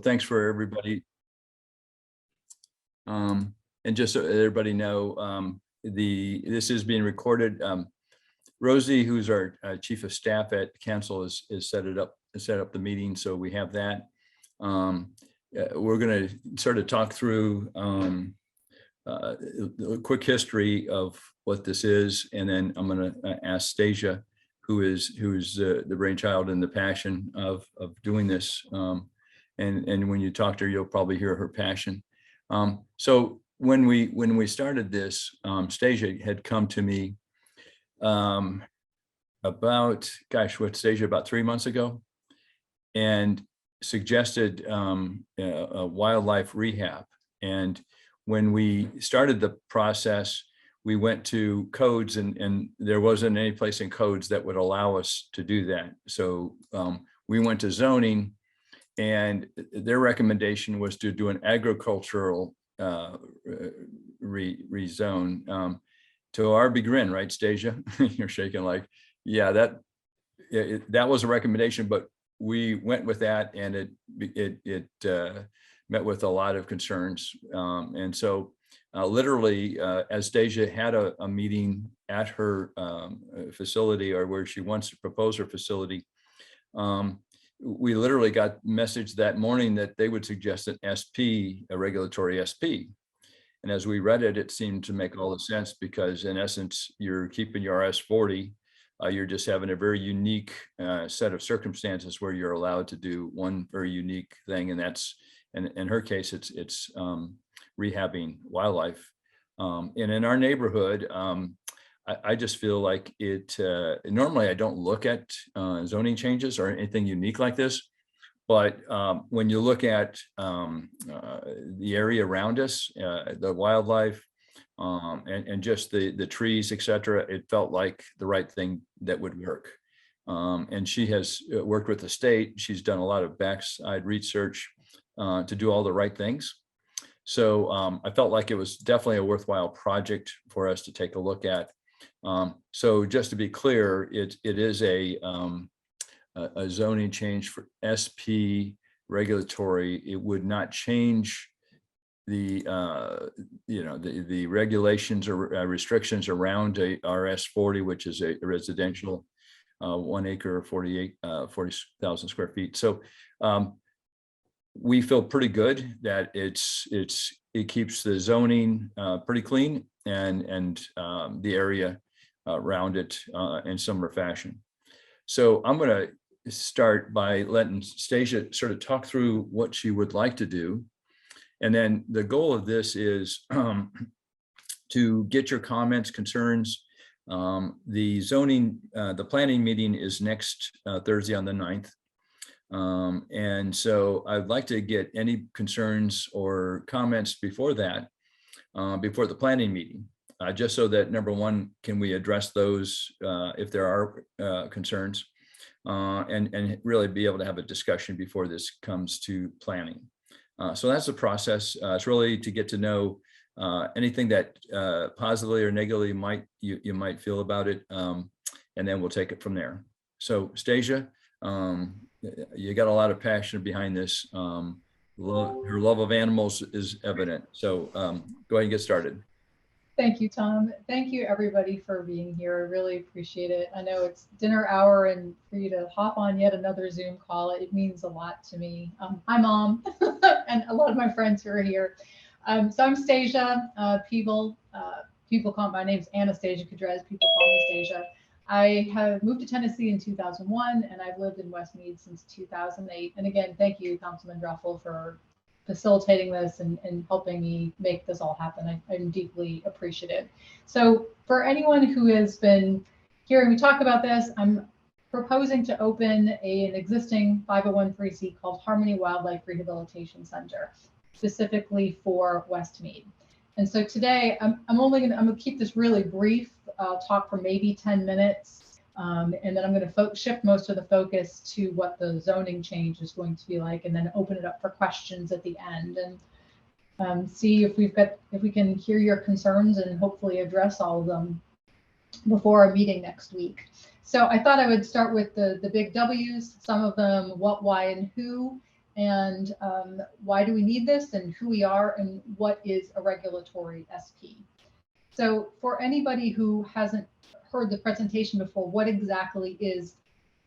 thanks for everybody. And just so everybody know, this is being recorded. Rosie, who's our chief of staff at council, is set up the meeting, so we have that. We're going to sort of talk through a quick history of what this is, and then I'm going to ask Stasia, who's the brainchild and the passion of doing this. And when you talk to her, you'll probably hear her passion. So when we started this, Stasia had come to me about 3 months ago, and suggested a wildlife rehab. And when we started the process, we went to codes, and there wasn't any place in codes that would allow us to do that. So we went to zoning, and their recommendation was to do an agricultural rezone. To our big grin, right, Stasia? You're shaking like, yeah, that was a recommendation, but we went with that, and it met with a lot of concerns. And so literally, as Stasia had a meeting at her facility, or where she wants to propose her facility, we literally got message that morning that they would suggest an SP, a regulatory SP. And as we read it, it seemed to make all the sense, because in essence, you're keeping your RS-40. You're just having a very unique set of circumstances where you're allowed to do one very unique thing. And that's, in her case, it's rehabbing wildlife. And in our neighborhood, I just feel like it, normally I don't look at zoning changes or anything unique like this. But when you look at the area around us, the wildlife, and just the trees, et cetera, it felt like the right thing that would work. And she has worked with the state. She's done a lot of backside research to do all the right things. So I felt like it was definitely a worthwhile project for us to take a look at. So just to be clear, it is a zoning change for SP regulatory. It would not change the the regulations or restrictions around a RS-40, which is a residential 1 acre, 40,000 square feet. So we feel pretty good that it keeps the zoning pretty clean, and the area around it in similar fashion. So I'm going to start by letting Stasia sort of talk through what she would like to do. And then the goal of this is to get your comments, concerns. The zoning, the planning meeting is next Thursday on the 9th. And so I'd like to get any concerns or comments before that, before the planning meeting, just so that, number one, can we address those if there are concerns, and really be able to have a discussion before this comes to planning. So that's the process. It's really to get to know anything that positively or negatively you might feel about it, and then we'll take it from there. So Stasia, you got a lot of passion behind this. Her love of animals is evident. So go ahead and get started. Thank you, Thom. Thank you, everybody, for being here. I really appreciate it. I know it's dinner hour, and for you to hop on yet another Zoom call, it means a lot to me. Hi, Mom, and a lot of my friends who are here. So I'm Stasia. People call my name's Anastasia Cadrez. People call me Stasia. I have moved to Tennessee in 2001, and I've lived in Westmead since 2008. And again, thank you, Councilman Druffel, for facilitating this and helping me make this all happen. I'm deeply appreciative. So for anyone who has been hearing me talk about this, I'm proposing to open an existing 501(c) called Harmony Wildlife Rehabilitation Center, specifically for Westmead. And so today I'm gonna keep this really brief. I'll talk for maybe 10 minutes. And then I'm going to shift most of the focus to what the zoning change is going to be like, and then open it up for questions at the end, and see if we can hear your concerns and hopefully address all of them before our meeting next week. So I thought I would start with the big W's, some of them what, why, and who, and why do we need this, and who we are, and what is a regulatory SP. So for anybody who hasn't heard the presentation before, what exactly is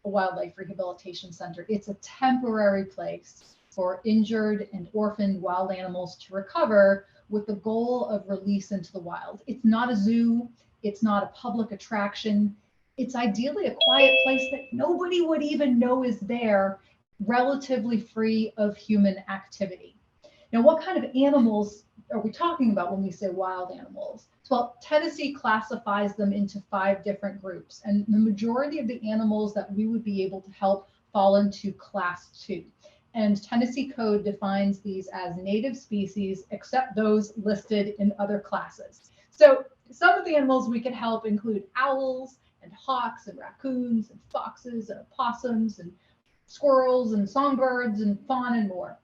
a wildlife rehabilitation center? It's a temporary place for injured and orphaned wild animals to recover with the goal of release into the wild. It's not a zoo. It's not a public attraction. It's ideally a quiet place that nobody would even know is there, relatively free of human activity. Now, what kind of animals are we talking about when we say wild animals? Well, Tennessee classifies them into 5 different groups, and the majority of the animals that we would be able to help fall into class 2. And Tennessee code defines these as native species, except those listed in other classes. So some of the animals we can help include owls and hawks and raccoons and foxes and opossums and squirrels and songbirds and fawn and more.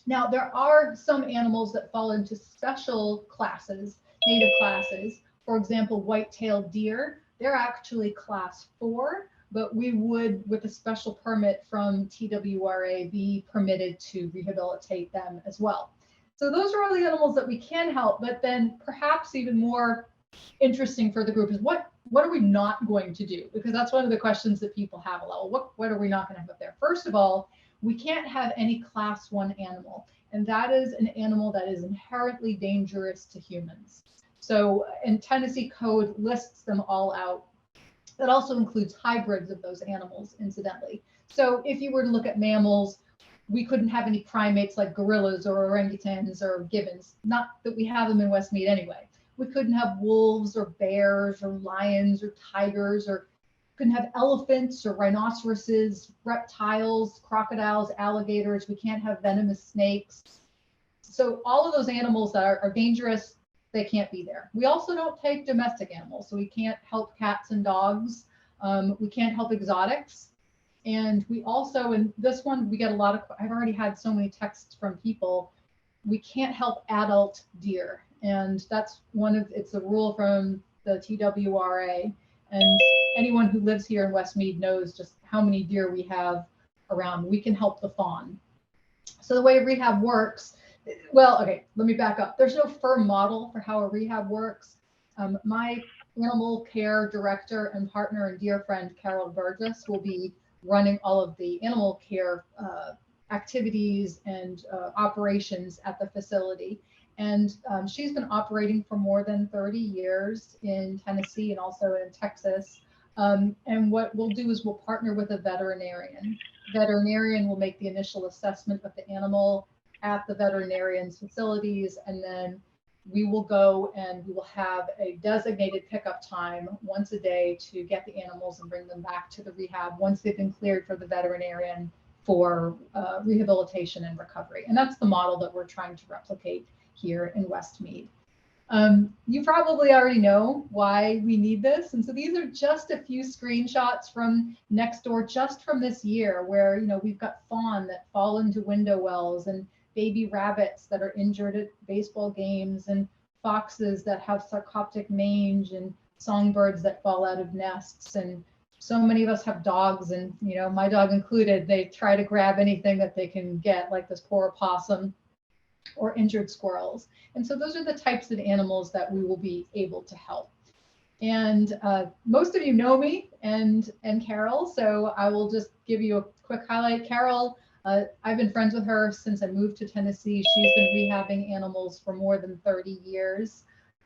Now, there are some animals that fall into special classes, native classes. For example, white-tailed deer, they're actually class 4, but we would, with a special permit from TWRA, be permitted to rehabilitate them as well. So those are all the animals that we can help, but then perhaps even more interesting for the group is what are we not going to do? Because that's one of the questions that people have a lot. What are we not going to have up there? First of all, we can't have any class 1 animal, and that is an animal that is inherently dangerous to humans. So, and Tennessee code lists them all out. That also includes hybrids of those animals, incidentally. So if you were to look at mammals, we couldn't have any primates like gorillas or orangutans or gibbons. Not that we have them in Westmead anyway. We couldn't have wolves or bears or lions or tigers, or couldn't have elephants or rhinoceroses, reptiles, crocodiles, alligators. We can't have venomous snakes. So all of those animals that are dangerous, they can't be there. We also don't take domestic animals, so we can't help cats and dogs. We can't help exotics. And we also, in this one, we get a lot of, I've already had so many texts from people, we can't help adult deer. And that's it's a rule from the TWRA. And anyone who lives here in Westmead knows just how many deer we have around. We can help the fawn. So the way rehab works, well, okay, let me back up. There's no firm model for how a rehab works. My animal care director and partner and dear friend, Carol Burgess, will be running all of the animal care activities and operations at the facility. And she's been operating for more than 30 years in Tennessee and also in Texas. And what we'll do is we'll partner with a veterinarian. Veterinarian will make the initial assessment of the animal at the veterinarian's facilities, and then we will go and we will have a designated pickup time once a day to get the animals and bring them back to the rehab once they've been cleared for the veterinarian for rehabilitation and recovery. And that's the model that we're trying to replicate here in Westmead. You probably already know why we need this. And so these are just a few screenshots from next door, just from this year, where, you know, we've got fawn that fall into window wells and baby rabbits that are injured at baseball games and foxes that have sarcoptic mange and songbirds that fall out of nests. And so many of us have dogs, and, you know, my dog included, they try to grab anything that they can get, like this poor opossum or injured squirrels. And so those are the types of animals that we will be able to help. And most of you know me and Carol, so I will just give you a quick highlight. Carol, I've been friends with her since I moved to Tennessee. She's been rehabbing animals for more than 30 years.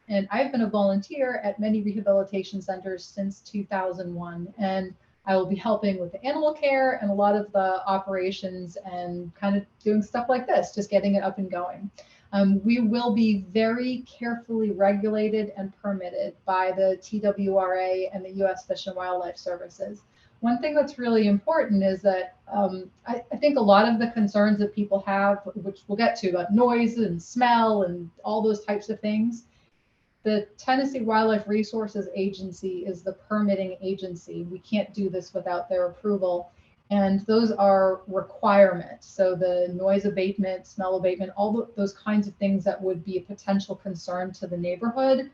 And I've been a volunteer at many rehabilitation centers since 2001. And I will be helping with the animal care and a lot of the operations and kind of doing stuff like this, just getting it up and going. We will be very carefully regulated and permitted by the TWRA and the U.S. Fish and Wildlife Services. One thing that's really important is that I think a lot of the concerns that people have, which we'll get to, about noise and smell and all those types of things, the Tennessee Wildlife Resources Agency is the permitting agency. We can't do this without their approval. And those are requirements. So the noise abatement, smell abatement, all those kinds of things that would be a potential concern to the neighborhood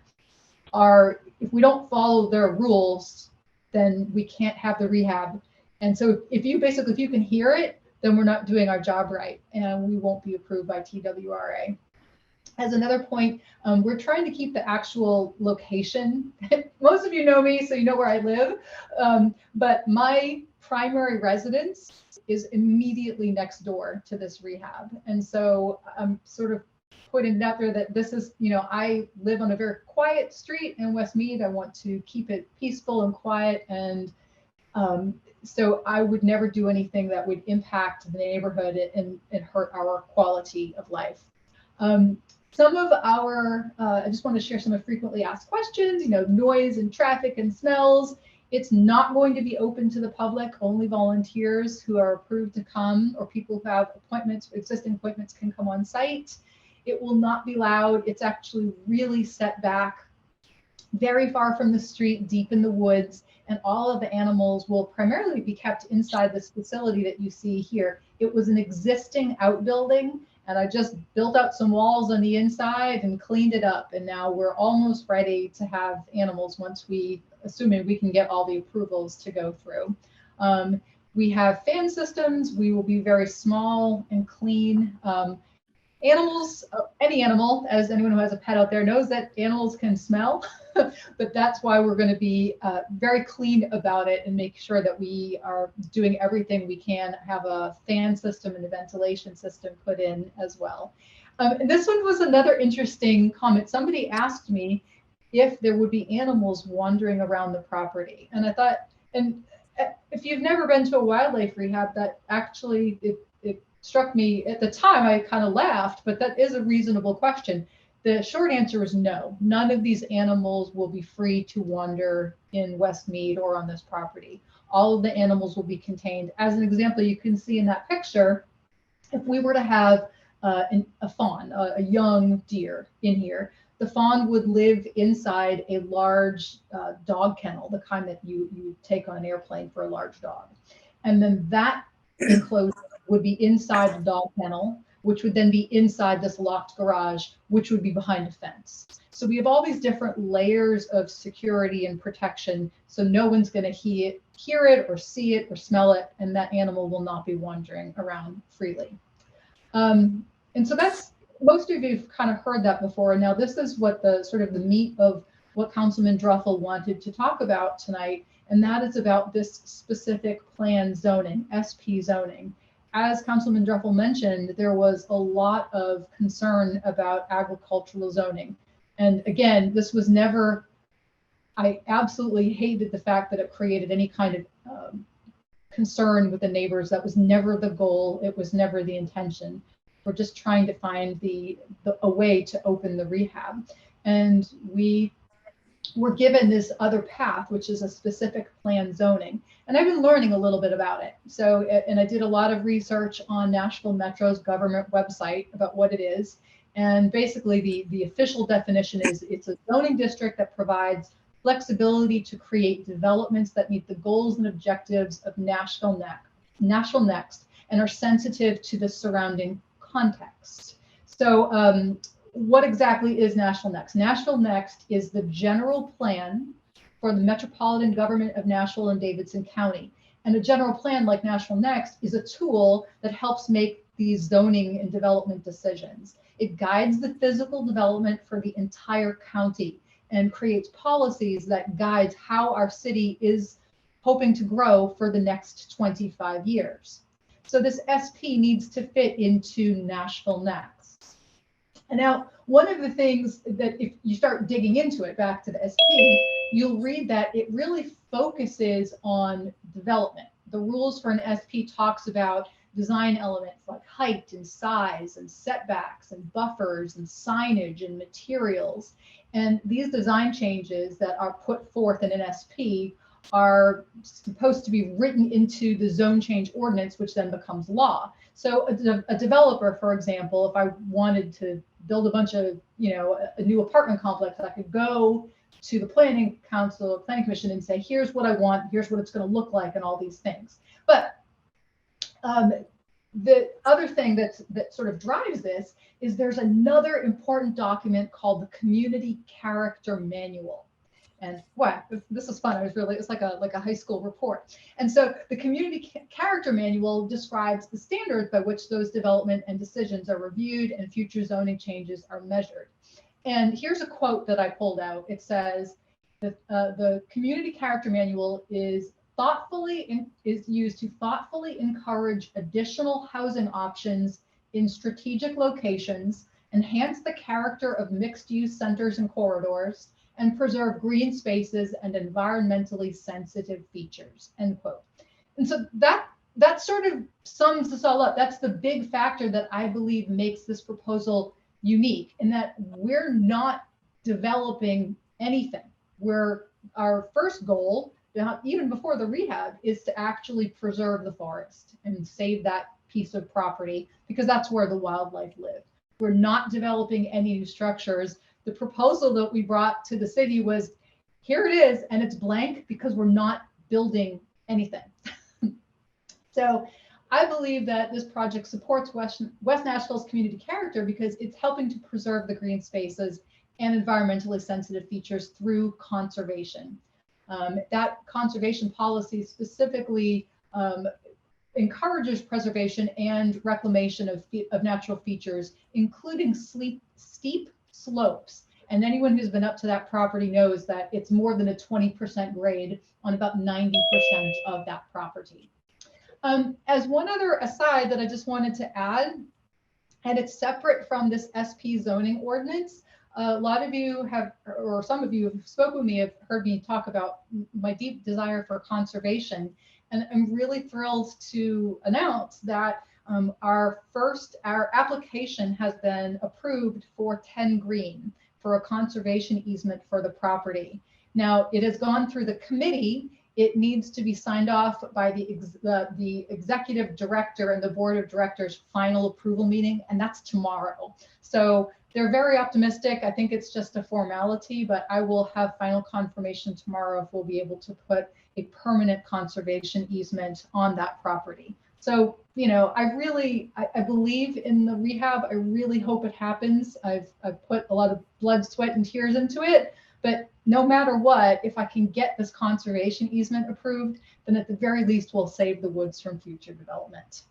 are, if we don't follow their rules, then we can't have the rehab. And so if you can hear it, then we're not doing our job right, and we won't be approved by TWRA. As another point, we're trying to keep the actual location. Most of you know me, so you know where I live, but my primary residence is immediately next door to this rehab. And so I'm sort of putting it out there that this is, I live on a very quiet street in Westmead. I want to keep it peaceful and quiet. And so I would never do anything that would impact the neighborhood and hurt our quality of life. Some of our, I just want to share some of frequently asked questions, noise and traffic and smells. It's not going to be open to the public. Only volunteers who are approved to come, or people who have appointments, existing appointments, can come on site. It will not be loud. It's actually really set back very far from the street, deep in the woods, and all of the animals will primarily be kept inside this facility that you see here. It was an existing outbuilding, and I just built out some walls on the inside and cleaned it up. And now we're almost ready to have animals once assuming we can get all the approvals to go through. We have fan systems. We will be very small and clean. Animals, any animal, as anyone who has a pet out there knows, that animals can smell, but that's why we're going to be very clean about it and make sure that we are doing everything we can, have a fan system and a ventilation system put in as well. And this one was another interesting comment. Somebody asked me if there would be animals wandering around the property. And I thought, and if you've never been to a wildlife rehab, that actually, it struck me at the time. I kind of laughed, but that is a reasonable question. The short answer is no. None of these animals will be free to wander in Westmead or on this property. All of the animals will be contained. As an example, you can see in that picture, if we were to have a fawn, a young deer in here, the fawn would live inside a large dog kennel, the kind that you take on an airplane for a large dog. And then that enclosure would be inside the dog kennel, which would then be inside this locked garage, which would be behind a fence. So we have all these different layers of security and protection, so no one's going to hear it or see it or smell it, and that animal will not be wandering around freely. And so that's, most of you have kind of heard that before. And now this is what the sort of the meat of what Councilman Druffel wanted to talk about tonight, and that is about this specific plan zoning, SP zoning. As Councilman Druffel mentioned, there was a lot of concern about agricultural zoning. And again, this was never, I absolutely hated the fact that it created any kind of concern with the neighbors. That was never the goal. It was never the intention. We're just trying to find a way to open the rehab. And we were given this other path, which is a specific plan zoning. And I've been learning a little bit about it. So, and I did a lot of research on Nashville Metro's government website about what it is. And basically the official definition is it's a zoning district that provides flexibility to create developments that meet the goals and objectives of Nashville Next and are sensitive to the surrounding context. So what exactly is Nashville Next? Nashville Next is the general plan for the Metropolitan government of Nashville and Davidson County. And a general plan like Nashville Next is a tool that helps make these zoning and development decisions. It guides the physical development for the entire county and creates policies that guides how our city is hoping to grow for the next 25 years. So this SP needs to fit into Nashville Next. And now, one of the things that if you start digging into it, back to the SP, you'll read that it really focuses on development. The rules for an SP talks about design elements like height and size and setbacks and buffers and signage and materials. And these design changes that are put forth in an SP are supposed to be written into the zone change ordinance, which then becomes law. So a developer, for example, if I wanted to build a bunch of, a new apartment complex, I could go to the planning commission and say, here's what I want, here's what it's going to look like, and all these things. But the other thing that sort of drives this is there's another important document called the Community Character Manual. And wow, this was fun. It's like a high school report. And so the community character manual describes the standards by which those development and decisions are reviewed and future zoning changes are measured. And here's a quote that I pulled out. It says that the community character manual is used to thoughtfully encourage additional housing options in strategic locations, enhance the character of mixed-use centers and corridors, and preserve green spaces and environmentally sensitive features, end quote. And so that sort of sums this all up. That's the big factor that I believe makes this proposal unique, in that we're not developing anything. Our first goal, even before the rehab, is to actually preserve the forest and save that piece of property, because that's where the wildlife live. We're not developing any new structures. The proposal that we brought to the city was, here it is, and it's blank because we're not building anything. So I believe that this project supports West Nashville's community character because it's helping to preserve the green spaces and environmentally sensitive features through conservation. That conservation policy specifically encourages preservation and reclamation of natural features, including steep slopes. And anyone who's been up to that property knows that it's more than a 20% grade on about 90% of that property. As one other aside that I just wanted to add, and it's separate from this SP zoning ordinance, a lot of you have, or some of you who have spoken with me, have heard me talk about my deep desire for conservation. And I'm really thrilled to announce that our application has been approved for 10 Green for a conservation easement for the property. Now, it has gone through the committee. It needs to be signed off by the executive director and the board of directors final approval meeting, and that's tomorrow. So they're very optimistic. I think it's just a formality, but I will have final confirmation tomorrow if we'll be able to put a permanent conservation easement on that property. So, you know, I believe in the rehab. I really hope it happens. I've put a lot of blood, sweat, and tears into it. But no matter what, if I can get this conservation easement approved, then at the very least we'll save the woods from future development.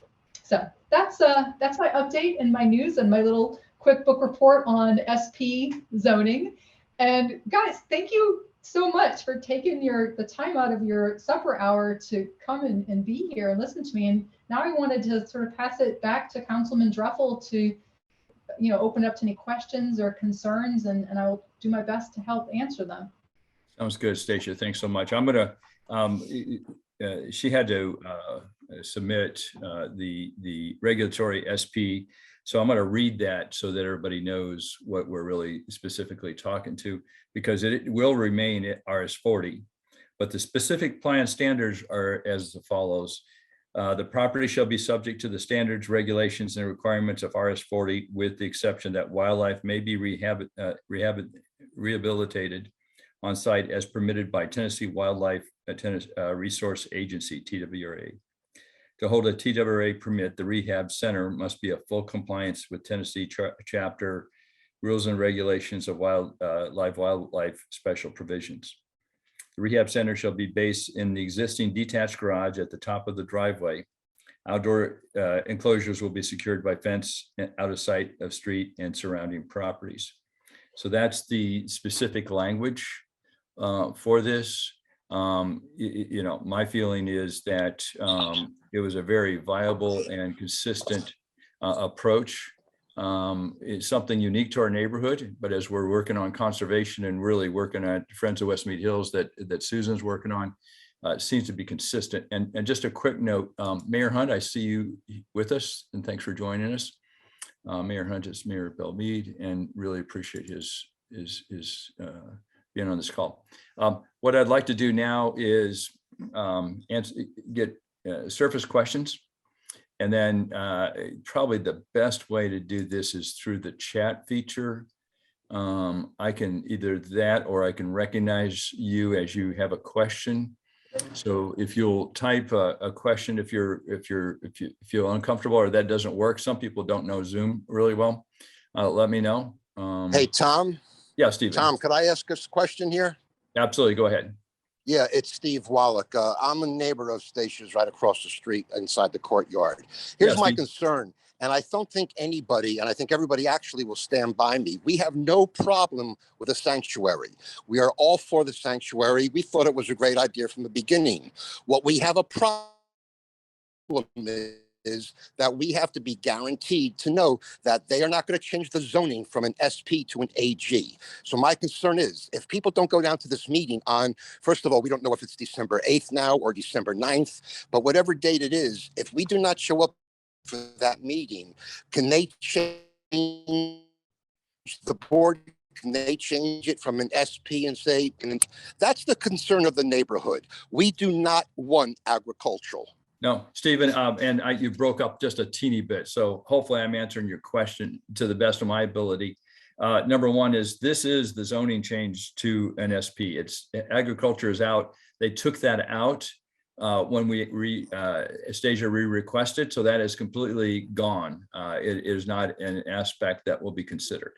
So that's my update and my news and my little quick book report on SP zoning. And guys, thank you so much for taking the time out of your supper hour to come and be here and listen to me. And now I wanted to sort of pass it back to Councilman Druffel to, you know, open up to any questions or concerns, and I will do my best to help answer them. Sounds good, Stacia. Thanks so much. I'm gonna, she had to submit the regulatory SP. So I'm gonna read that so that everybody knows what we're really specifically talking to, because it will remain at RS40, but the specific plan standards are as follows. The property shall be subject to the standards, regulations, and requirements of RS40, with the exception that wildlife may be rehabilitated on site as permitted by Tennessee Wildlife Resource Agency, TWRA. To hold a TWRA permit, the rehab center must be a full compliance with Tennessee chapter rules and regulations of wildlife special provisions. The rehab center shall be based in the existing detached garage at the top of the driveway. Outdoor enclosures will be secured by fence out of sight of street and surrounding properties. So that's the specific language for this. You know, my feeling is that it was a very viable and consistent approach. It's something unique to our neighborhood, but as we're working on conservation and really working at Friends of Westmead Hills that Susan's working on, it seems to be consistent. And just a quick note, Mayor Hunt, I see you with us, and thanks for joining us. Mayor Hunt is Mayor of Belmead, and really appreciate his being on this call. What I'd like to do now is get surface questions. And then probably the best way to do this is through the chat feature. I can either that, or I can recognize you as you have a question. So if you'll type a question, if you feel uncomfortable or that doesn't work, some people don't know Zoom really well, let me know. Hey, Thom. Yeah, Stephen. Thom, could I ask us a question here? Absolutely. Go ahead. Yeah, it's Steve Wallach. I'm a neighbor of Stacia's right across the street inside the courtyard. Here's Yes. my concern, and I don't think anybody, and I think everybody actually will stand by me. We have no problem with a sanctuary. We are all for the sanctuary. We thought it was a great idea from the beginning. What we have a problem is that we have to be guaranteed to know that they are not going to change the zoning from an SP to an AG. So my concern is if people don't go down to this meeting on, first of all, we don't know if it's December 8th now or December 9th, but whatever date it is, if we do not show up for that meeting, can they change the board? Can they change it from an SP and say, and that's the concern of the neighborhood. We do not want agricultural. No, Stephen, you broke up just a teeny bit. So hopefully I'm answering your question to the best of my ability. Number one is this is the zoning change to an SP. It's agriculture is out. They took that out when Stacia re-requested. So that is completely gone. It is not an aspect that will be considered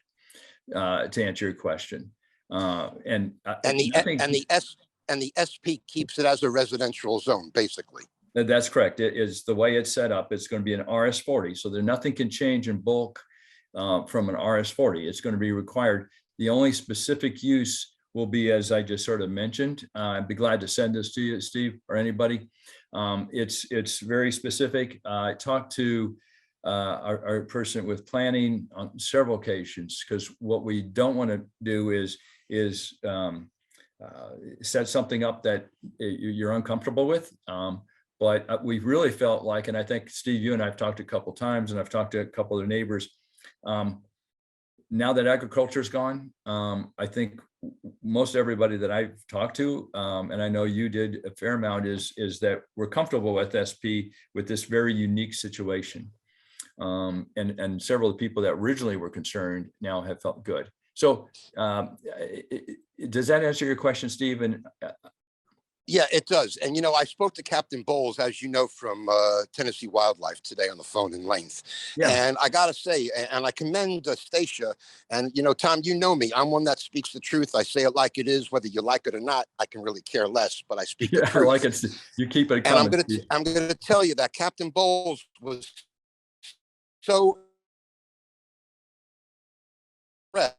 to answer your question. And the SP keeps it as a residential zone, basically. That's correct. It is the way it's set up. It's going to be an RS40. So there nothing can change in bulk from an RS40. It's going to be required. The only specific use will be, as I just sort of mentioned. I'd be glad to send this to you, Steve, or anybody. It's very specific. I talked to our person with planning on several occasions, because what we don't want to do is set something up that you're uncomfortable with. But we really felt like, and I think Steve, you and I have talked a couple of times, and I've talked to a couple of neighbors. Now that agriculture is gone, I think most everybody that I've talked to, and I know you did a fair amount, is that we're comfortable with SP with this very unique situation. And several of the people that originally were concerned now have felt good. So does that answer your question, Steve? And yeah, it does. And, I spoke to Captain Bowles, as you know, from Tennessee Wildlife today on the phone in length. Yeah. And I got to say, and I commend Stacia, and, Thom, you know me, I'm one that speaks the truth. I say it like it is, whether you like it or not. I can really care less, but I speak the truth. I like it. You keep it coming. And I'm going to tell you that Captain Bowles was so impressed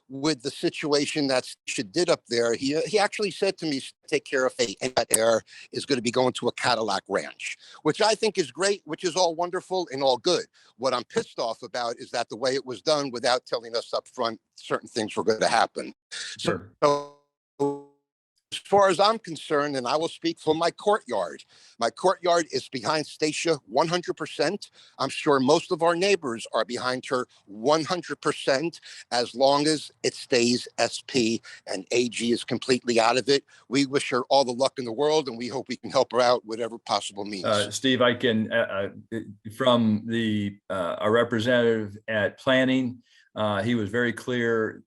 with the situation that Stacia did up there. He actually said to me, take care of fate, and that air is going to be going to a Cadillac ranch, which I think is great, which is all wonderful and all good. What I'm pissed off about is that the way it was done without telling us up front, certain things were going to happen. Sure. So as far as I'm concerned, and I will speak for my courtyard is behind Stacia 100%. I'm sure most of our neighbors are behind her 100%, as long as it stays SP and AG is completely out of it. We wish her all the luck in the world, and we hope we can help her out whatever possible means. Steve, I can, from our representative at planning, he was very clear.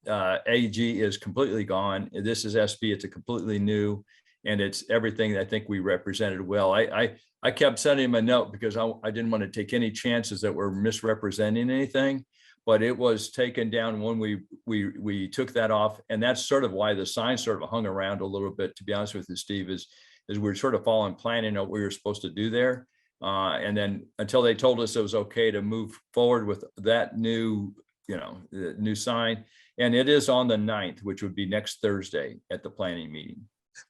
AG is completely gone. This is SP. It's a completely new, and it's everything that I think we represented well. I kept sending him a note because I didn't want to take any chances that we're misrepresenting anything, but it was taken down when we took that off. And that's sort of why the sign sort of hung around a little bit, to be honest with you, Steve, is we're sort of following planning what we were supposed to do there. And then until they told us it was okay to move forward with that new, the new sign, and it is on the 9th, which would be next Thursday at the planning meeting.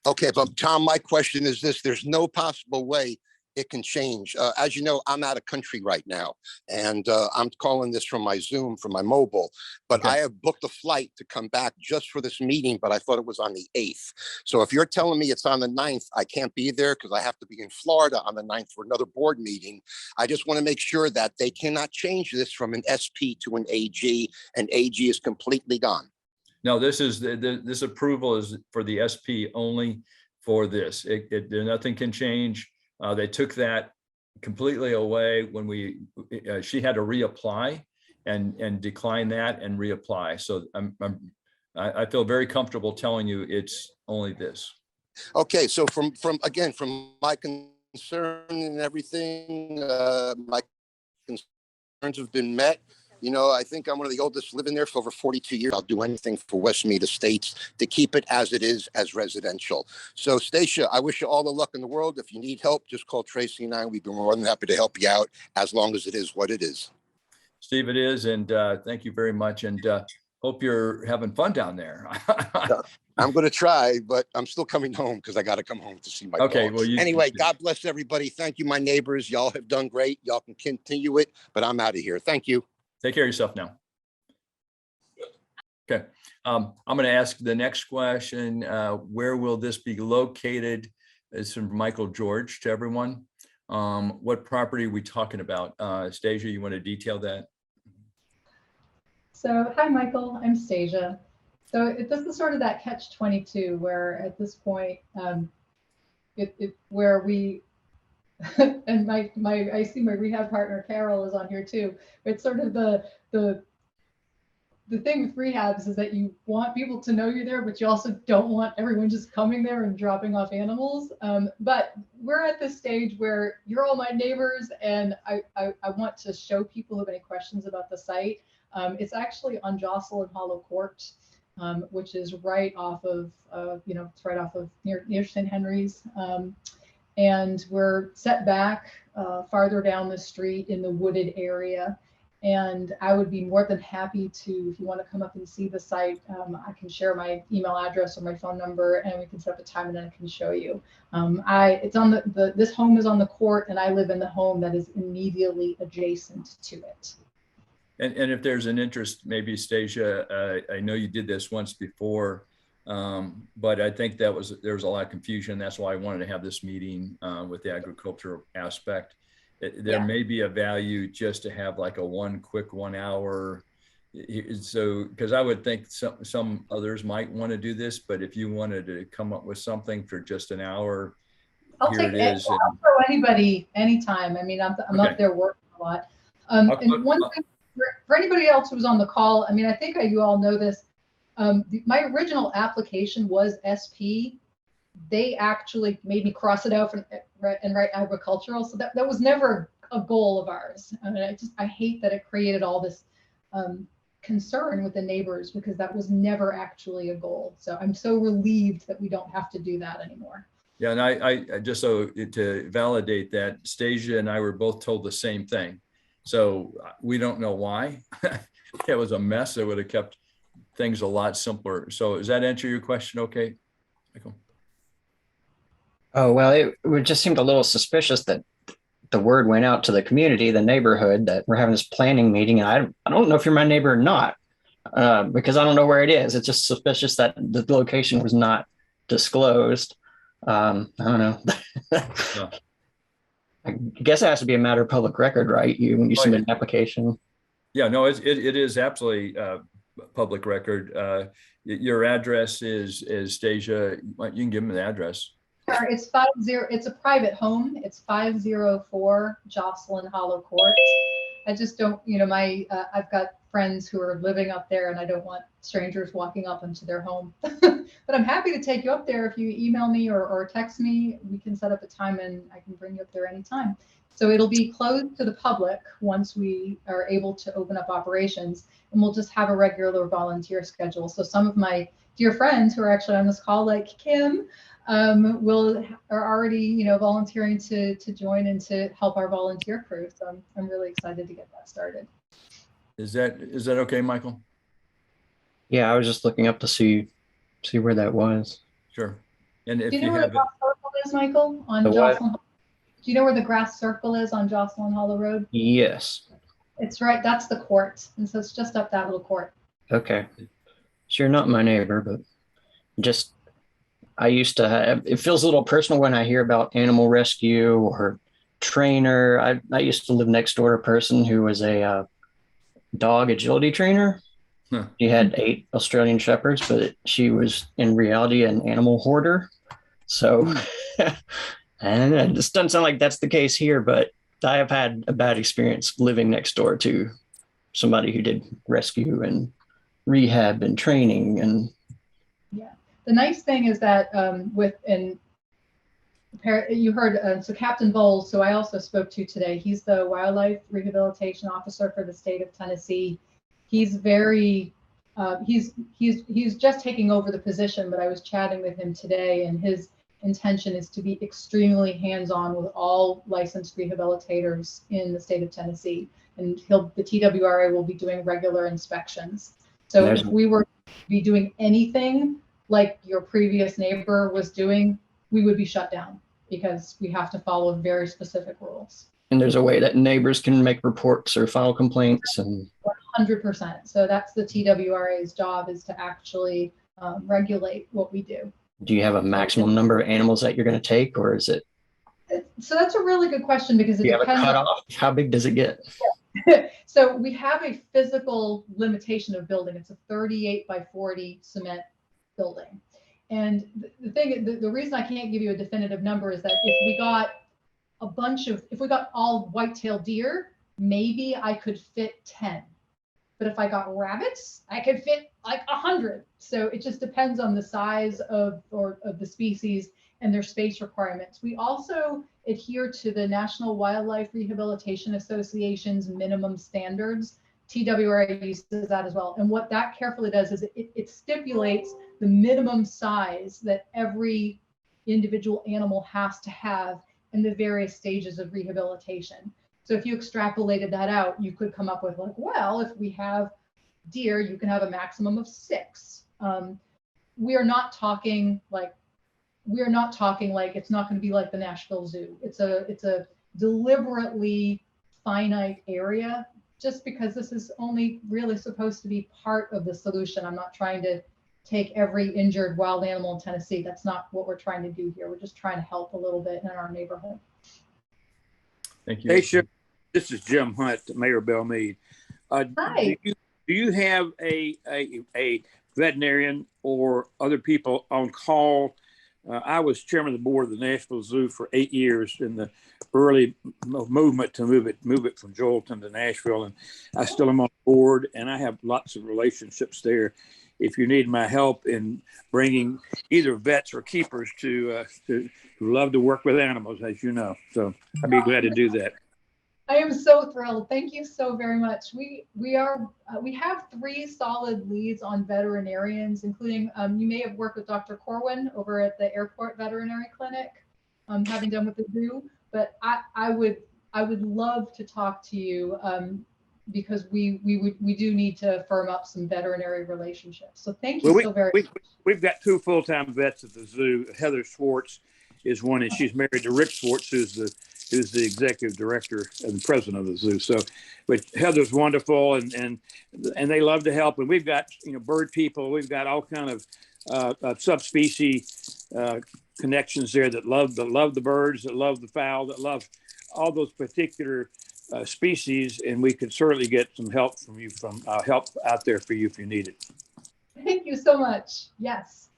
Okay, but Thom, my question is this: there's no possible way it can change. As you know, I'm out of country right now, and I'm calling this from my Zoom, from my mobile, but okay. I have booked a flight to come back just for this meeting, but I thought it was on the 8th. So if you're telling me it's on the 9th, I can't be there because I have to be in Florida on the 9th for another board meeting. I just want to make sure that they cannot change this from an SP to an AG, and AG is completely gone. No, this is this approval is for the SP only for this. Nothing can change. They took that completely away when she had to reapply and decline that and reapply. So I feel very comfortable telling you it's only this. Okay, so from my concern and everything, my concerns have been met. You know, I think I'm one of the oldest living there for over 42 years. I'll do anything for Westmead Estates to keep it as it is, as residential. So, Stacia, I wish you all the luck in the world. If you need help, just call Tracy and I. We'd be more than happy to help you out as long as it is what it is. Steve, it is. And thank you very much. And hope you're having fun down there. I'm going to try, but I'm still coming home because I got to come home to see my Okay, dog. well, Anyway, God bless everybody. Thank you, my neighbors. Y'all have done great. Y'all can continue it, but I'm out of here. Thank you. Take care of yourself now. Okay, I'm going to ask the next question. Where will this be located? It's from Michael George to everyone. What property are we talking about? Stacia, you want to detail that? So, hi, Michael. I'm Stacia. So this is sort of that catch-22 where at this point, where we, and I see my rehab partner Carol is on here too. It's sort of the thing with rehabs is that you want people to know you're there, but you also don't want everyone just coming there and dropping off animals. But we're at this stage where you're all my neighbors, and I want to show people who have any questions about the site. It's actually on Jocelyn Hollow Court, which is right off of, it's right off of near St. Henry's. And we're set back farther down the street in the wooded area. And I would be more than happy to, if you want to come up and see the site, I can share my email address or my phone number, and we can set up a time and then I can show you. It's on this home is on the court, and I live in the home that is immediately adjacent to it. And if there's an interest, maybe Stacia, I know you did this once before, but I think there was a lot of confusion. That's why I wanted to have this meeting with the agricultural aspect. There may be a value just to have like a quick 1 hour. So, because I would think some others might want to do this, but if you wanted to come up with something for just an hour, I'll throw anybody anytime. I mean, I'm Okay. up there working a lot. And one thing for anybody else who was on the call, I mean, I think you all know this. My original application was SP. They actually made me cross it out and write agricultural. So that was never a goal of ours. I mean, I hate that it created all this concern with the neighbors, because that was never actually a goal. So I'm so relieved that we don't have to do that anymore. Yeah, and I just so to validate that, Stacia and I were both told the same thing. So we don't know why. It was a mess. It would have kept things a lot simpler. So does that answer your question okay, Michael? Oh, well, it just seemed a little suspicious that the word went out to the community, the neighborhood, that we're having this planning meeting. And I don't know if you're my neighbor or not, because I don't know where it is. It's just suspicious that the location was not disclosed. I don't know. Yeah. I guess it has to be a matter of public record, right? When you submit an application. Yeah, no, it is absolutely public record. Your address is Stacia. You can give them the address. It's 50. It's a private home. It's 504 Jocelyn Hollow Court. I just don't, I've got friends who are living up there, and I don't want strangers walking up into their home. But I'm happy to take you up there. If you email me or text me, we can set up a time and I can bring you up there anytime. So it'll be closed to the public once we are able to open up operations, and we'll just have a regular volunteer schedule. So some of my dear friends who are actually on this call, like Kim, are already, volunteering to join and to help our volunteer crew. So I'm really excited to get that started. Is that okay, Michael? Yeah, I was just looking up to see where that was. Sure. And if Do you know where the grass circle is, Michael? On Jocelyn? Do you know where the grass circle is on Jocelyn Hollow Road? Yes. It's right. That's the court, and so it's just up that little court. Okay. So you're not my neighbor, but just I used to have. It feels a little personal when I hear about animal rescue or trainer. I used to live next door to a person who was a dog agility trainer. Huh. She had 8 Australian Shepherds, but she was in reality an animal hoarder. So, and it just doesn't sound like that's the case here, but I have had a bad experience living next door to somebody who did rescue and rehab and training. And yeah, the nice thing is that You heard, so Captain Bowles, who I also spoke to today, he's the Wildlife Rehabilitation Officer for the state of Tennessee. He's very, he's just taking over the position, but I was chatting with him today, and his intention is to be extremely hands-on with all licensed rehabilitators in the state of Tennessee. And the TWRA will be doing regular inspections. So if we were to be doing anything like your previous neighbor was doing, we would be shut down because we have to follow very specific rules. And there's a way that neighbors can make reports or file complaints and 100%. So that's the TWRA's job, is to actually regulate what we do. Do you have a maximum number of animals that you're going to take, or is it? So that's a really good question, because it You have a depends cutoff. How big does it get? So we have a physical limitation of building. It's a 38 by 40 cement building. And the reason I can't give you a definitive number is that if we got if we got all white-tailed deer, maybe I could fit 10. But if I got rabbits, I could fit like 100. So it just depends on the size of the species and their space requirements. We also adhere to the National Wildlife Rehabilitation Association's minimum standards. TWRA uses that as well. And what that carefully does is it stipulates the minimum size that every individual animal has to have in the various stages of rehabilitation. So if you extrapolated that out, you could come up with like, well, if we have deer, you can have a maximum of 6. We are not talking like it's not going to be like the Nashville Zoo. It's a deliberately finite area, just because this is only really supposed to be part of the solution. I'm not trying to take every injured wild animal in Tennessee. That's not what we're trying to do here. We're just trying to help a little bit in our neighborhood. Thank you. Hey, sure. This is Jim Hunt, Mayor Belmead. Hi. Do you have a veterinarian or other people on call? I was chairman of the board of the Nashville Zoo for 8 years in the early movement to move it from Joelton to Nashville, and I still am on the board, and I have lots of relationships there. If you need my help in bringing either vets or keepers who love to work with animals, as you know, so I'd be glad to do that. I am so thrilled. Thank you so very much. We have 3 solid leads on veterinarians, including you may have worked with Dr. Corwin over at the Airport Veterinary Clinic, having done with the zoo. But I would love to talk to you because we do need to firm up some veterinary relationships. So thank you so very much. We've got 2 full-time vets at the zoo. Heather Schwartz is one, and she's married to Rick Schwartz, who's the executive director and president of the zoo. So, but Heather's wonderful, and they love to help. And we've got bird people. We've got all kind of subspecies connections there that love the birds, that love the fowl, that love all those particular species. And we could certainly get some help from you, help out there for you if you need it. Thank you so much. Yes.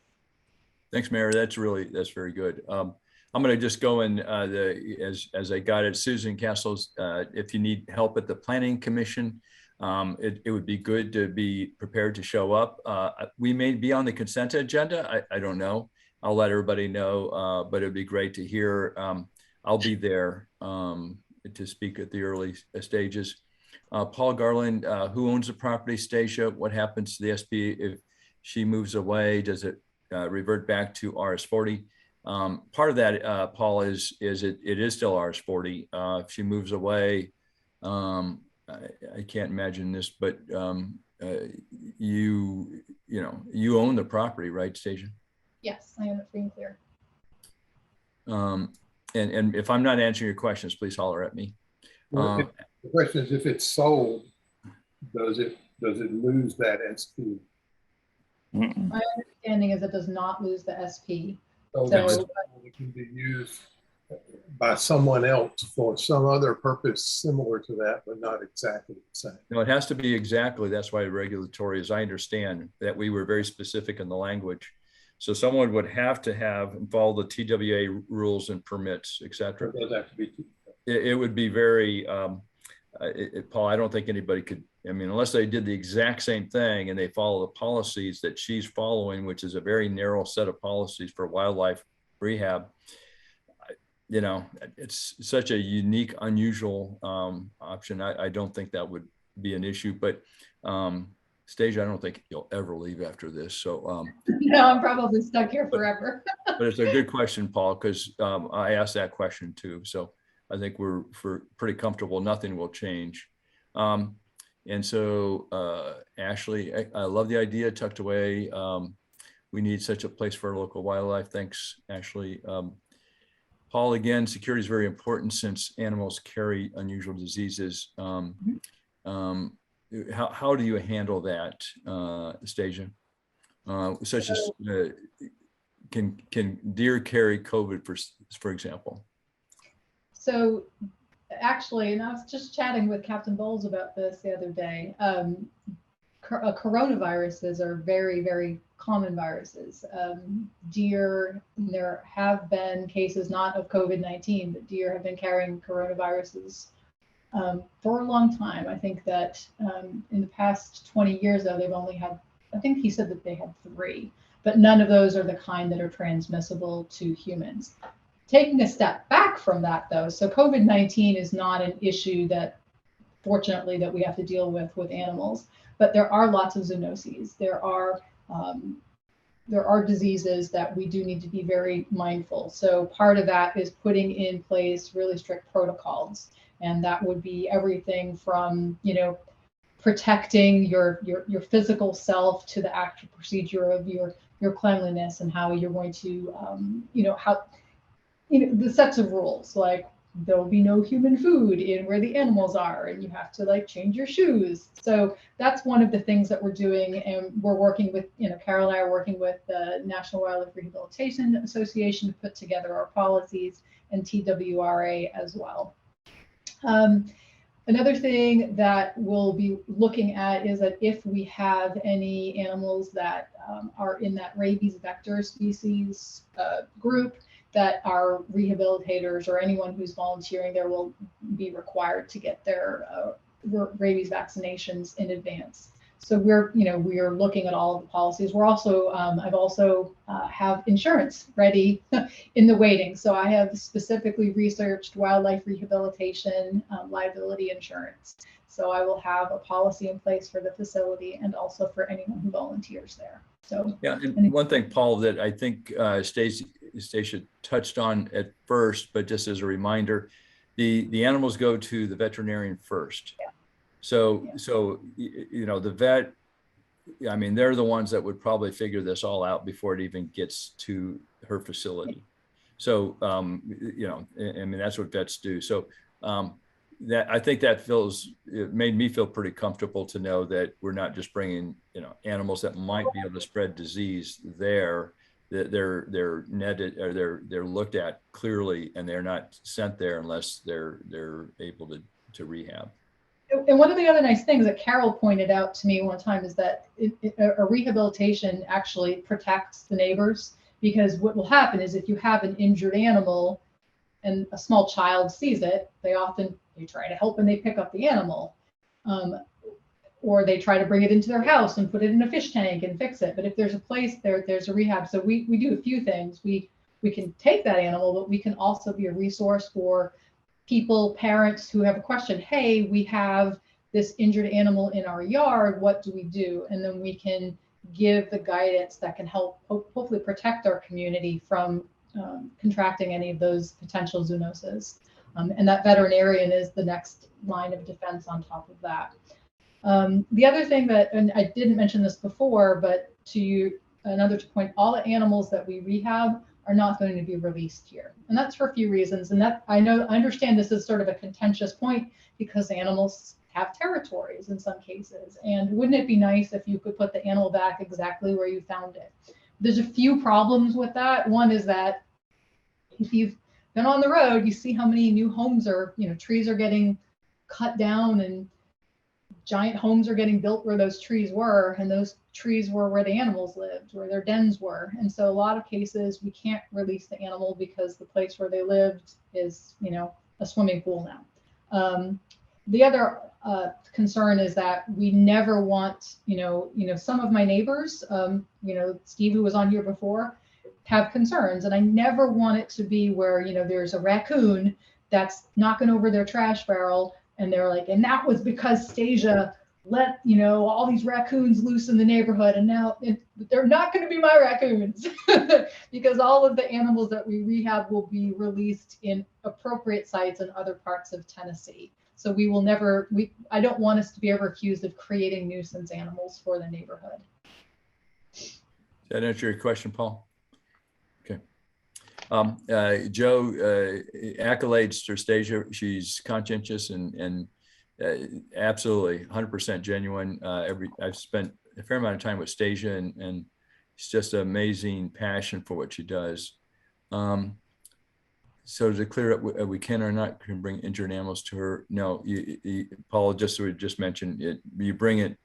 Thanks, Mayor. That's very good. I'm going to just go in as I got it. Susan Castles, if you need help at the Planning Commission, it would be good to be prepared to show up. We may be on the consent agenda. I don't know. I'll let everybody know, but it'd be great to hear. I'll be there to speak at the early stages. Paul Garland, who owns the property, Stacia? What happens to the SP if she moves away? Does it revert back to RS40? Part of that, Paul, is it is still RS40. If she moves away, I can't imagine this, but you own the property, right, Stacia? Yes, I am free and clear. And if I'm not answering your questions, please holler at me. The question is, if it's sold, does it lose that SP? My understanding is it does not lose the SP. So it can be used by someone else for some other purpose similar to that, but not exactly the same. No, it has to be exactly. That's why regulatory, as I understand, that we were very specific in the language. So someone would have to and follow the TWA rules and permits, et cetera. It does have to be. It would be very, Paul, I don't think anybody could, unless they did the exact same thing and they follow the policies that she's following, which is a very narrow set of policies for wildlife rehab. you know, it's such a unique, unusual option. I don't think that would be an issue, but Stasia, I don't think you'll ever leave after this. So no, I'm probably stuck here forever. but it's a good question, Paul, because I asked that question too. So I think we're pretty comfortable. Nothing will change. And so Ashley, I love the idea, tucked away. We need such a place for our local wildlife. Thanks, Ashley. Paul, again, security is very important since animals carry unusual diseases. How do you handle that, Stasia? Such as can deer carry COVID, for example? So actually, and I was just chatting with Captain Bowles about this the other day. Coronaviruses are very, very common viruses. Deer, there have been cases not of COVID-19, but deer have been carrying coronaviruses for a long time. I think that in the past 20 years, though, they've only had, I think he said that they had 3, but none of those are the kind that are transmissible to humans. Taking a step back from that, though, so COVID-19 is not an issue that, fortunately, that we have to deal with animals, but there are lots of zoonoses. There are diseases that we do need to be very mindful. So part of that is putting in place really strict protocols, and that would be everything from, you know, protecting your physical self to the actual procedure of your cleanliness and how you're going to, the sets of rules, like there'll be no human food in where the animals are, and you have to like change your shoes. So that's one of the things that we're doing, and we're working with, Carol and I are working with the National Wildlife Rehabilitation Association to put together our policies, and TWRA as well. Another thing that we'll be looking at is that if we have any animals that are in that rabies vector species group, that our rehabilitators or anyone who's volunteering there will be required to get their rabies vaccinations in advance. So we are looking at all of the policies. We're also, I've also have insurance ready in the waiting. So I have specifically researched wildlife rehabilitation liability insurance. So I will have a policy in place for the facility and also for anyone who volunteers there. So yeah, and one thing, Paul, that I think Stacia touched on at first, but just as a reminder, the animals go to the veterinarian first. Yeah. So the vet, I mean, they're the ones that would probably figure this all out before it even gets to her facility. So, I mean, that's what vets do. So that, I think that it made me feel pretty comfortable to know that we're not just bringing, animals that might be able to spread disease there, that they're netted, or they're looked at clearly, and they're not sent there unless they're able to rehab. And one of the other nice things that Carol pointed out to me one time is that a rehabilitation actually protects the neighbors, because what will happen is if you have an injured animal and a small child sees it, they try to help and they pick up the animal, or they try to bring it into their house and put it in a fish tank and fix it. But if there's a place there's a rehab. So we do a few things. We can take that animal, but we can also be a resource for people, parents who have a question. Hey, we have this injured animal in our yard. What do we do? And then we can give the guidance that can help hopefully protect our community from contracting any of those potential zoonoses. And that veterinarian is the next line of defense on top of that. The other thing that, and I didn't mention this before, but another point, all the animals that we rehab are not going to be released here. And that's for a few reasons. And that I understand this is sort of a contentious point, because animals have territories in some cases. And wouldn't it be nice if you could put the animal back exactly where you found it? There's a few problems with that. One is that if you've been on the road, you see how many new homes trees are getting cut down, and giant homes are getting built where those trees were, and those trees were where the animals lived, where their dens were. And so a lot of cases we can't release the animal because the place where they lived is, a swimming pool now. The other concern is that we never want, some of my neighbors, Steve, who was on here before, have concerns. And I never want it to be where, you know, there's a raccoon that's knocking over their trash barrel and they're like, and that was because Stasia let, you know, all these raccoons loose in the neighborhood, and now they're not going to be my raccoons because all of the animals that we rehab will be released in appropriate sites in other parts of Tennessee. So we will never, I don't want us to be ever accused of creating nuisance animals for the neighborhood. Does that answer your question, Paul? Okay. Joe, accolades to Stasia. She's conscientious and absolutely 100% genuine. I've spent a fair amount of time with Stasia, and it's just an amazing passion for what she does. So to clear up, we can or not can bring injured animals to her. No, Paul, we just mentioned it. You bring it,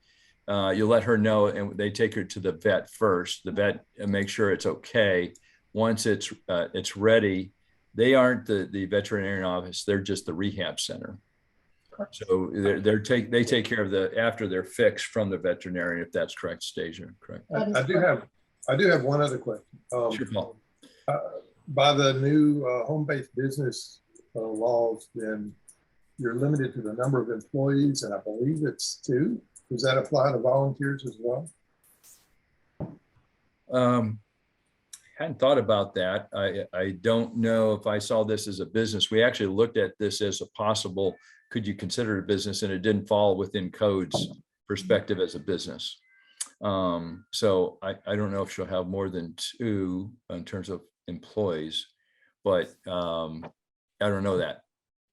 you let her know, and they take her to the vet first. The vet makes sure it's okay. Once it's ready, they aren't the veterinarian office. They're just the rehab center. So they take care of after they're fixed from the veterinarian, if that's correct, Stasia, correct? I do have one other question. Sure, Paul. By the new home-based business laws, then you're limited to the number of employees, and I believe it's 2. Does that apply to volunteers as well? Hadn't thought about that. I don't know if I saw this as a business. We actually looked at this as a possible, could you consider it a business, and it didn't fall within code's perspective as a business. So I don't know if she'll have more than 2 in terms of employees, but I don't know that.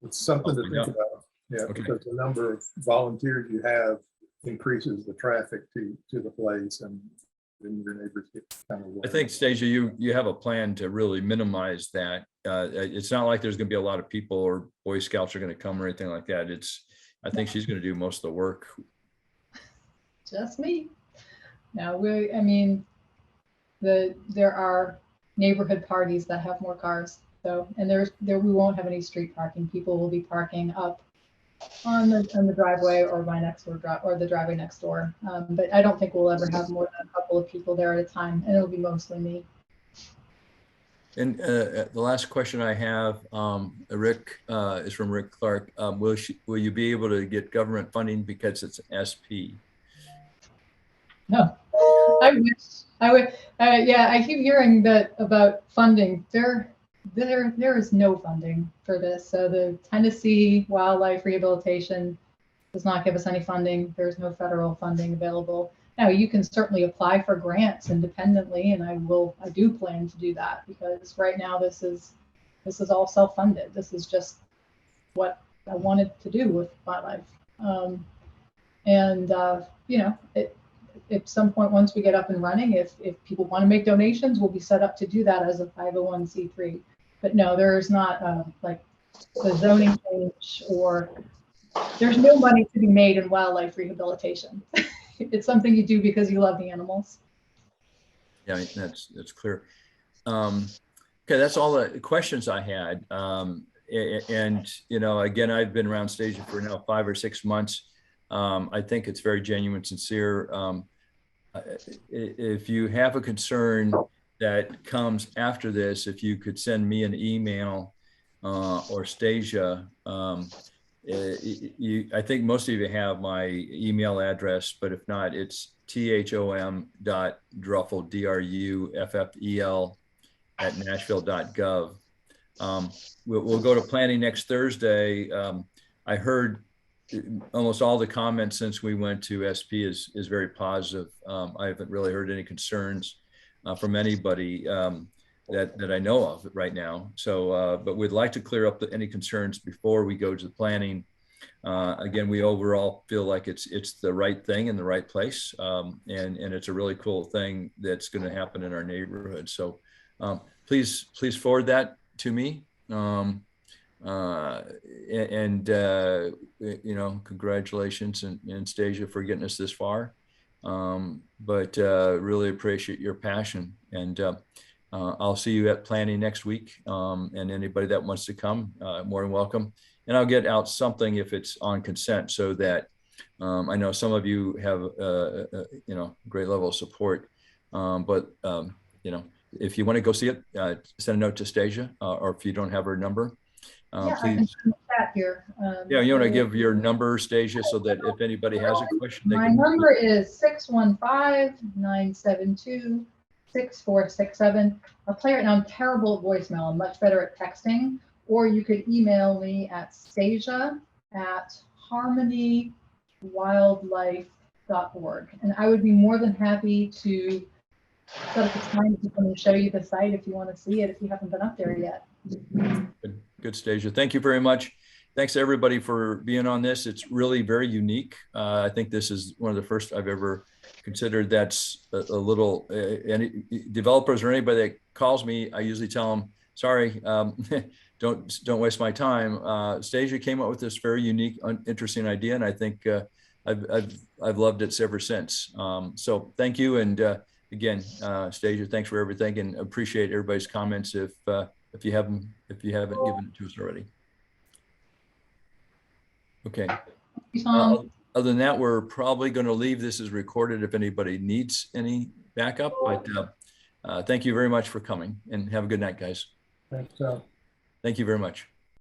It's something to think about. Yeah, okay. Because the number of volunteers you have increases the traffic to the place, and then your neighbors get kind of worried. I think, Stasia, you have a plan to really minimize that. It's not like there's going to be a lot of people or Boy Scouts are going to come or anything like that. I think she's going to do most of the work. Just me. Now I mean, there are neighborhood parties that have more cars. So, and we won't have any street parking. People will be parking up on the driveway or the driveway next door. But I don't think we'll ever have more than a couple of people there at a time, and it'll be mostly me. And the last question I have, Rick, is from Rick Clark. Will you be able to get government funding because it's SP? No, I wish I would. Yeah, I keep hearing that about funding. There is no funding for this. So the Tennessee Wildlife Rehabilitation does not give us any funding. There's no federal funding available. Now you can certainly apply for grants independently, and I do plan to do that, because right now this is all self-funded. This is just what I wanted to do with wildlife. You know, at some point, once we get up and running, if people want to make donations, we'll be set up to do that as a 501c3. But no, there's not like the zoning change, or there's no money to be made in wildlife rehabilitation. It's something you do because you love the animals. Yeah, that's clear. Okay, that's all the questions I had. And you know, again, I've been around Stasia for now 5 or 6 months. I think it's very genuine, sincere. If you have a concern that comes after this, if you could send me an email or Stasia, I think most of you have my email address, but if not, it's thom.druffel, druffel @nashville.gov. We'll go to planning next Thursday. I heard almost all the comments since we went to SP is very positive. I haven't really heard any concerns from anybody that I know of right now. So, but we'd like to clear up any concerns before we go to the planning. Again, we overall feel like it's the right thing in the right place, and it's a really cool thing that's going to happen in our neighborhood. So, please forward that to me. You know, congratulations and Stasia for getting us this far. But really appreciate your passion, and I'll see you at planning next week. And anybody that wants to come, more than welcome. And I'll get out something if it's on consent, so that I know some of you have you know, great level of support. But you know, if you want to go see it, send a note to Stasia, or if you don't have her number, Yeah, I can please. chat here. Yeah, you want to give your number, Stasia, so that if anybody has a question, they My can. number is 615-972-6467. I'll tell you right now, I'm terrible at voicemail. I'm much better at texting. Or you could email me at stasia@harmonywildlife.org. And I would be more than happy to set up a time to come and show you the site if you want to see it, if you haven't been up there yet. Good, Stasia. Thank you very much. Thanks everybody for being on this. It's really very unique. I think this is one of the first I've ever considered that's a little, any developers or anybody that calls me, I usually tell them, sorry, don't waste my time. Stasia came up with this very unique, interesting idea, and I think I've loved it ever since. So thank you, and again, Stasia, thanks for everything, and appreciate everybody's comments if you haven't given it to us already. Okay. Other than that, we're probably going to leave this as recorded if anybody needs any backup. But thank you very much for coming, and have a good night, guys. Thanks, Tom. Thank you very much.